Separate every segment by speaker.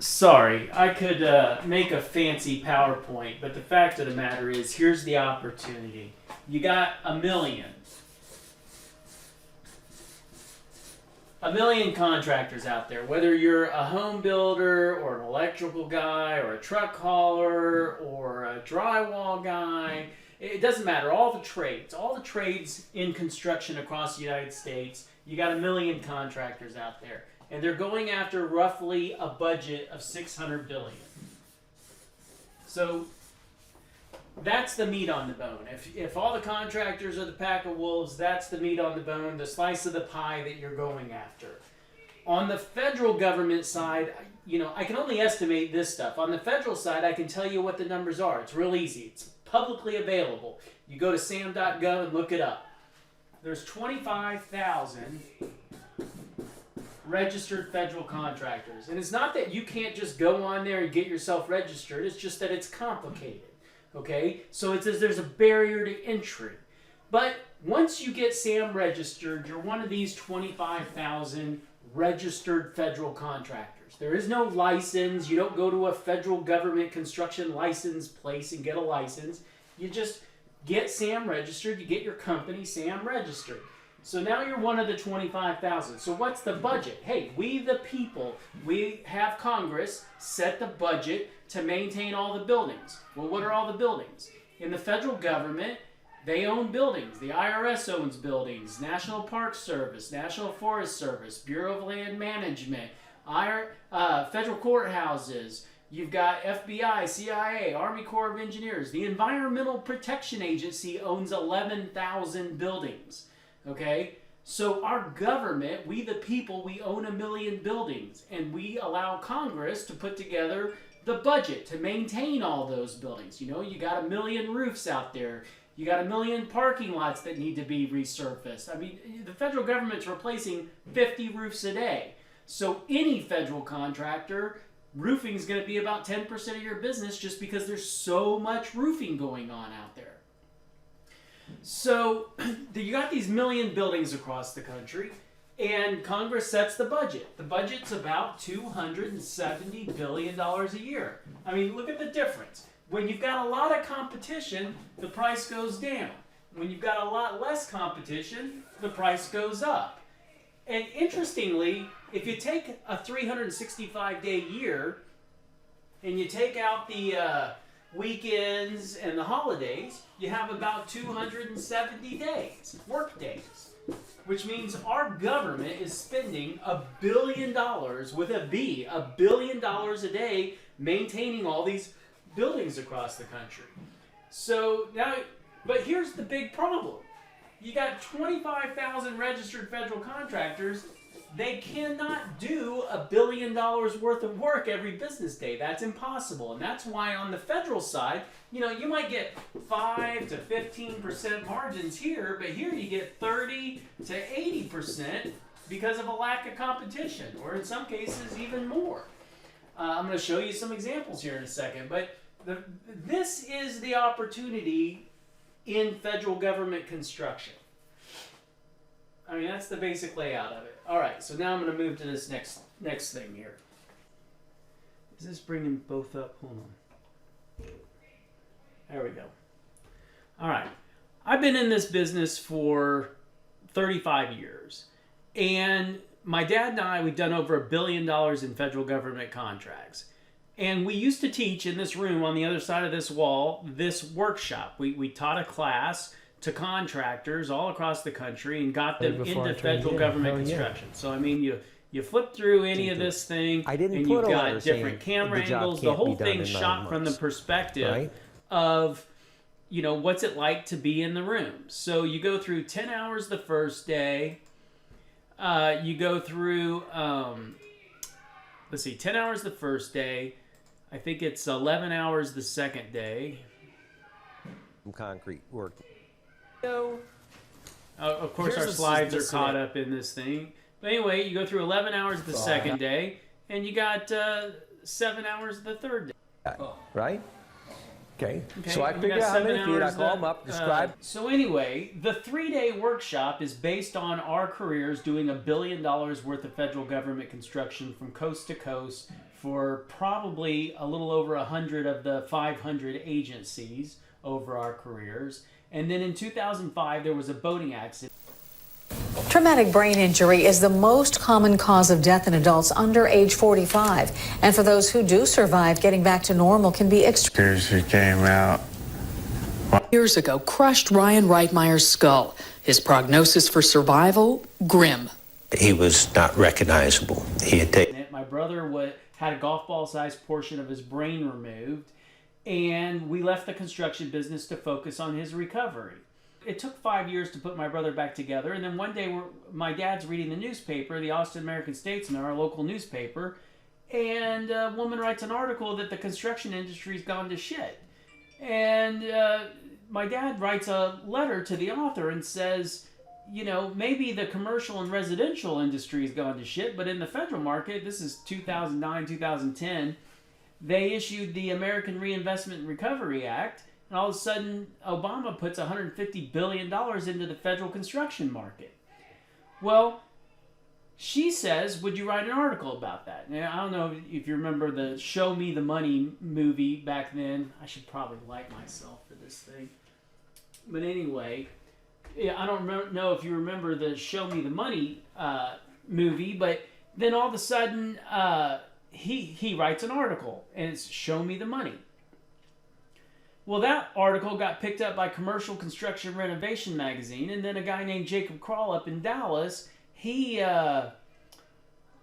Speaker 1: Sorry, I could make a fancy PowerPoint, but the fact of the matter is, here's the opportunity. You got a million contractors out there, whether you're a home builder or an electrical guy or a truck hauler or a drywall guy. It doesn't matter. All the trades in construction across the United States, you got a million contractors out there. And they're going after roughly a budget of $600 billion. So that's the meat on the bone. If all the contractors are the pack of wolves, that's the meat on the bone, the slice of the pie that you're going after. On the federal government side, I can only estimate this stuff. On the federal side, I can tell you what the numbers are. It's real easy. It's publicly available. You go to sam.gov and look it up. There's 25,000 registered federal contractors. And it's not that you can't just go on there and get yourself registered. It's just that it's complicated. Okay? So it says there's a barrier to entry. But once you get SAM registered, you're one of these 25,000 registered federal contractors. There is no license. You don't go to a federal government construction license place and get a license. You just get SAM registered. You get your company SAM registered. So now you're one of the 25,000. So what's the budget? Hey, we the people, we have Congress set the budget to maintain all the buildings. Well, what are all the buildings? In the federal government, they own buildings. The IRS owns buildings. National Park Service, National Forest Service, Bureau of Land Management, federal courthouses. You've got FBI, CIA, Army Corps of Engineers. The Environmental Protection Agency owns 11,000 buildings. Okay, so our government, we the people, we own a million buildings, and we allow Congress to put together the budget to maintain all those buildings. You got a million roofs out there. You got a million parking lots that need to be resurfaced. I mean, the federal government's replacing 50 roofs a day. So any federal contractor, roofing is going to be about 10% of your business just because there's so much roofing going on out there. So you got these million buildings across the country, and Congress sets the budget. The budget's about $270 billion a year. I mean, look at the difference. When you've got a lot of competition, the price goes down. When you've got a lot less competition, the price goes up. And interestingly, if you take a 365-day year and you take out the weekends and the holidays, you have about 270 days, work days, which means our government is spending $1 billion with a B, $1 billion a day maintaining all these buildings across the country. So now, but here's the big problem. You got 25,000 registered federal contractors. They cannot do $1 billion worth of work every business day. That's impossible. And that's why on the federal side, you might get 5 to 15% margins here, but here you get 30 to 80% because of a lack of competition, or in some cases even more. I'm going to show you some examples here in a second, but this is the opportunity in federal government construction. I mean, that's the basic layout of it. All right, so now I'm going to move to this next thing here. Is this bringing both up? Hold on. There we go. All right. I've been in this business for 35 years. And my dad and I, we've done over $1 billion in federal government contracts. And we used to teach in this room on the other side of this wall, this workshop. We taught a class to contractors all across the country and got them into federal government construction. So, I mean, you flip through any of this thing, and you've got different camera angles. The whole thing's shot from the perspective of, what's it like to be in the room. So you go through 10 hours the first day. You go through, 10 hours the first day. I think it's 11 hours the second day.
Speaker 2: Concrete work.
Speaker 1: Of course, our slides are caught up in this thing. But anyway, you go through 11 hours the second day, and you got 7 hours the third day.
Speaker 2: Right? Okay. So I figured out how many feet. I call them up, describe.
Speaker 1: So anyway, the 3-day workshop is based on our careers doing $1 billion worth of federal government construction from coast to coast, for probably a little over 100 of the 500 agencies over our careers. And then in 2005, there was a boating accident.
Speaker 3: Traumatic brain injury is the most common cause of death in adults under age 45. And for those who do survive, getting back to normal can be extreme.
Speaker 4: Seriously came out.
Speaker 5: Years ago, crushed Ryan Reitmeyer's skull. His prognosis for survival, grim.
Speaker 6: He was not recognizable. He had taken.
Speaker 1: My brother had a golf ball sized portion of his brain removed, and we left the construction business to focus on his recovery. It took 5 years to put my brother back together, and then one day my dad's reading the newspaper, the Austin American-Statesman, our local newspaper, and a woman writes an article that the construction industry's gone to shit. And my dad writes a letter to the author and says, you know, maybe the commercial and residential industry has gone to shit, but in the federal market, this is 2009, 2010, they issued the American Reinvestment and Recovery Act, and all of a sudden, Obama puts $150 billion into the federal construction market. Well, she says, would you write an article about that? Now, I don't know if you remember the Show Me the Money movie back then. I should probably light myself for this thing. But anyway, yeah, I don't know if you remember the Show Me the Money movie, but then all of a sudden he writes an article, and it's Show Me the Money. Well, that article got picked up by Commercial Construction Renovation magazine, and then a guy named Jacob Kroll up in Dallas, he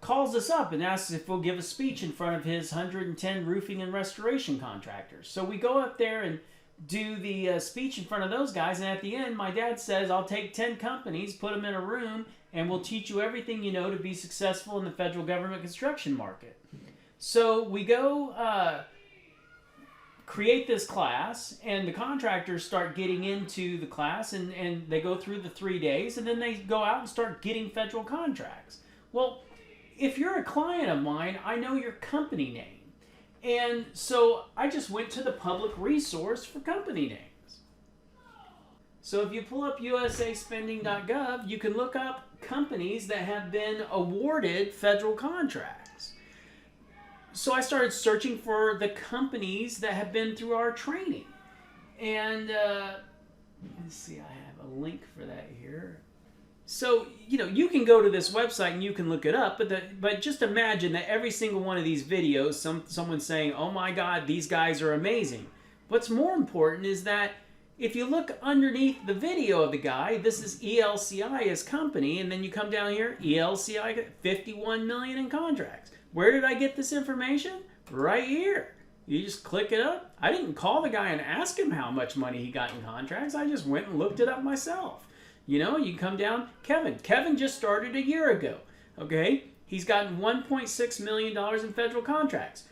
Speaker 1: calls us up and asks if we'll give a speech in front of his 110 roofing and restoration contractors. So we go up there and do the speech in front of those guys, and at the end, my dad says, I'll take 10 companies, put them in a room, and we'll teach you everything you know to be successful in the federal government construction market. So we go create this class, and the contractors start getting into the class, and they go through the 3 days, and then they go out and start getting federal contracts. Well, if you're a client of mine, I know your company name. And so I just went to the public resource for company names. So if you pull up usaspending.gov, you can look up companies that have been awarded federal contracts. So I started searching for the companies that have been through our training. And let's see, I have a link for that here. So, you know, you can go to this website and you can look it up, but just imagine that every single one of these videos, someone's saying, oh my God, these guys are amazing. What's more important is that if you look underneath the video of the guy, this is ELCI, his company, and then you come down here, ELCI, 51 million in contracts. Where did I get this information? Right here. You just click it up. I didn't call the guy and ask him how much money he got in contracts. I just went and looked it up myself. You know, you come down, Kevin just started a year ago, okay? He's gotten $1.6 million in federal contracts.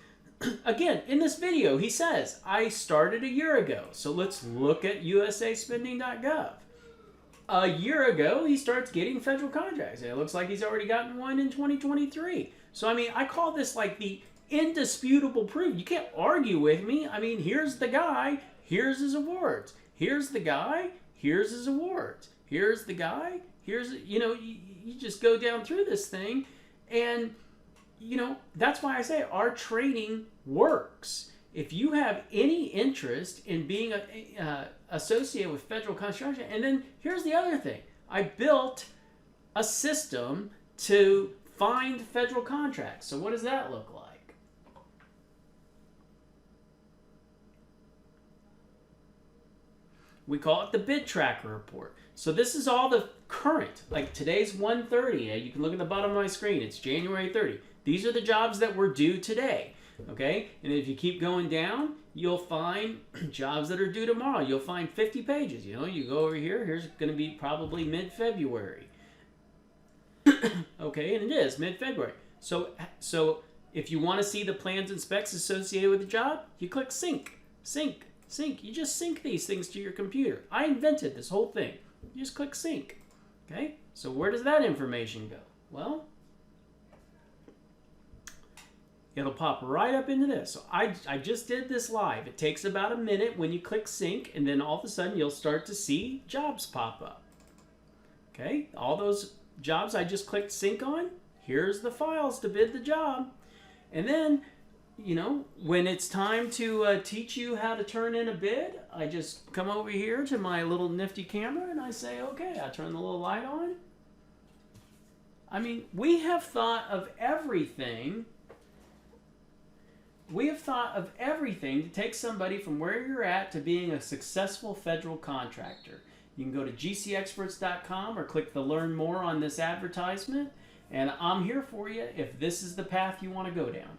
Speaker 1: Again, in this video, he says, I started a year ago. So let's look at usaspending.gov. A year ago, he starts getting federal contracts. And it looks like he's already gotten one in 2023. So, I mean, I call this like the indisputable proof. You can't argue with me. I mean, here's the guy, here's his awards. Here's the guy, here's his awards. Here's the guy, here's, you know, you just go down through this thing, and, you know, that's why I say our training works. If you have any interest in being associated with federal construction, and then here's the other thing. I built a system to find federal contracts. So what does that look like? We call it the bid tracker report. So this is all the current, like today's 1/30. You can look at the bottom of my screen. It's January 30. These are the jobs that were due today. Okay? And if you keep going down, you'll find jobs that are due tomorrow. You'll find 50 pages. You know, you go over here. Here's going to be probably mid-February. Okay, and it is mid-February. So if you want to see the plans and specs associated with the job, you click sync. Sync. You just sync these things to your computer. I invented this whole thing. You just click sync. Okay? So where does that information go? Well, it'll pop right up into this. So I just did this live. It takes about a minute when you click sync, and then all of a sudden you'll start to see jobs pop up. Okay? All those jobs I just clicked sync on, here's the files to bid the job. And then, you know, when it's time to teach you how to turn in a bid, I just come over here to my little nifty camera and I say, okay, I turn the little light on. I mean, we have thought of everything. We have thought of everything to take somebody from where you're at to being a successful federal contractor. You can go to gcexperts.com or click the learn more on this advertisement. And I'm here for you if this is the path you want to go down.